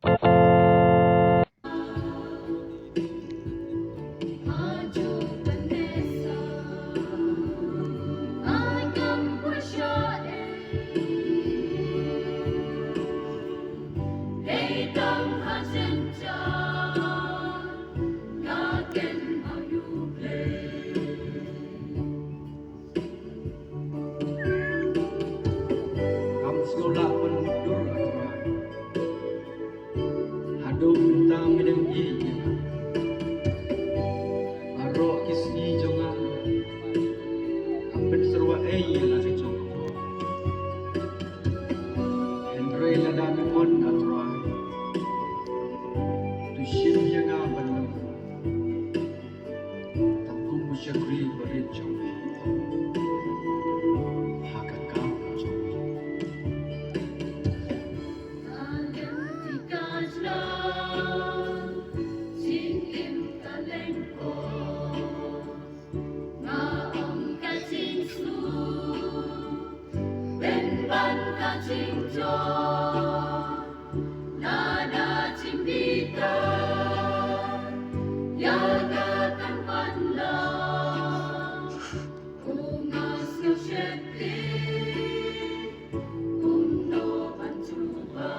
Maju Vanessa, I come for your Hãy tâm hát trên trời, God can how you play. Ang sekolah penundur aturan Hado bintang midang iya Arok kisi jongan Ampet serwa iya lah secong Henry ladami pon aturan Tushim yang aban Tangkum musyakri berit jong Hakakam jong God's love, sing im talento, maong kaching su, ben ban kaching jo, nada cimbita, yaga kan panla, ungas ng syete, kuno pancuba.